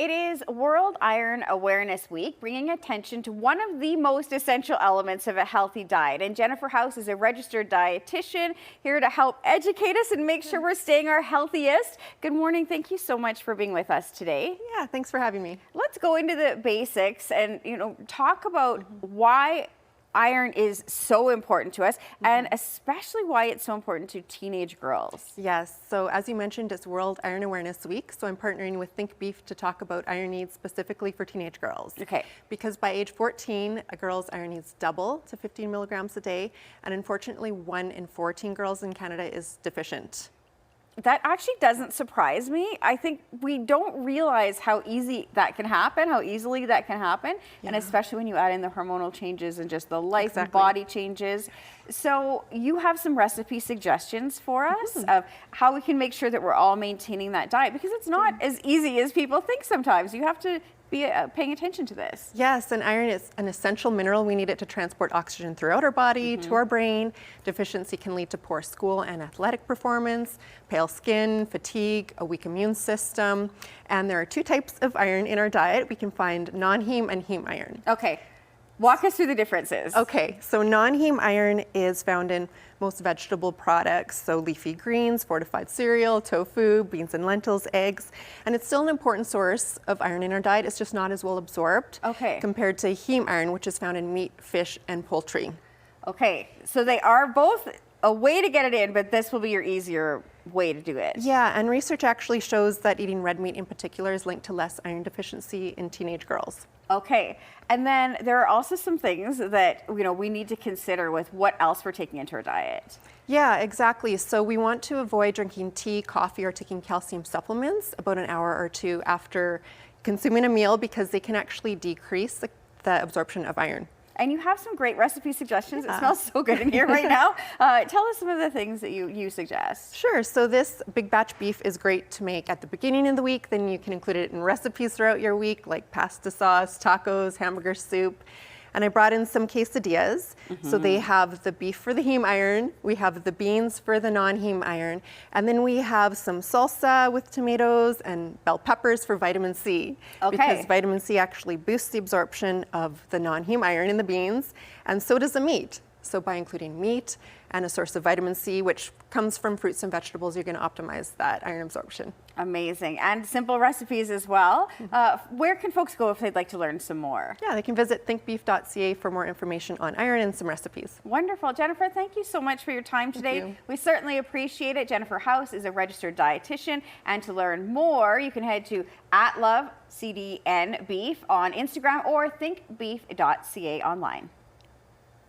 It is World Iron Awareness Week, bringing attention to one of the most essential elements of a healthy diet. And Jennifer House is a registered dietitian here to help educate us and make sure we're staying our healthiest. Good morning. Thank you so much for being with us today. Yeah, thanks for having me. Let's go into the basics and, talk about why iron is so important to us, and especially why it's so important to teenage girls. Yes, so as you mentioned, it's World Iron Awareness Week, so I'm partnering with Think Beef to talk about iron needs specifically for teenage girls. Okay. Because by age 14, a girl's iron needs double to 15 milligrams a day, and unfortunately 1 in 14 girls in Canada is deficient. That actually doesn't surprise me. I think we don't realize how easily that can happen, and especially when you add in the hormonal changes and just the life and body changes. So you have some recipe suggestions for us of how we can make sure that we're all maintaining that diet, because it's not as easy as people think sometimes. You have to be paying attention to this. Yes, and iron is an essential mineral. We need it to transport oxygen throughout our body to our brain. Deficiency can lead to poor school and athletic performance, pale skin, fatigue, a weak immune system. And there are 2 types of iron in our diet. We can find non-heme and heme iron. Okay. Walk us through the differences. Okay, so non-heme iron is found in most vegetable products, so leafy greens, fortified cereal, tofu, beans and lentils, eggs, and it's still an important source of iron in our diet. It's just not as well absorbed compared to heme iron, which is found in meat, fish, and poultry. Okay, so they are both a way to get it in, but this will be your easier way to do it. Yeah, and research actually shows that eating red meat in particular is linked to less iron deficiency in teenage girls. Okay, and then there are also some things that we need to consider with what else we're taking into our diet. Yeah, exactly. So we want to avoid drinking tea, coffee, or taking calcium supplements about an hour or 2 after consuming a meal, because they can actually decrease the absorption of iron. And you have some great recipe suggestions. It smells so good in here right now. Tell us some of the things that you suggest. Sure. So this big batch beef is great to make at the beginning of the week. Then you can include it in recipes throughout your week, like pasta sauce, tacos, hamburger soup. And I brought in some quesadillas. So they have the beef for the heme iron, we have the beans for the non-heme iron, and then we have some salsa with tomatoes and bell peppers for vitamin C. Because vitamin C actually boosts the absorption of the non-heme iron in the beans, and so does the meat. So by including meat and a source of vitamin C, which comes from fruits and vegetables, you're going to optimize that iron absorption. Amazing. And simple recipes as well. Where can folks go if they'd like to learn some more? Yeah, they can visit thinkbeef.ca for more information on iron and some recipes. Wonderful. Jennifer, thank you so much for your time today. We certainly appreciate it. Jennifer House is a registered dietitian, and to learn more, you can head to @lovecdnbeef on Instagram or thinkbeef.ca online.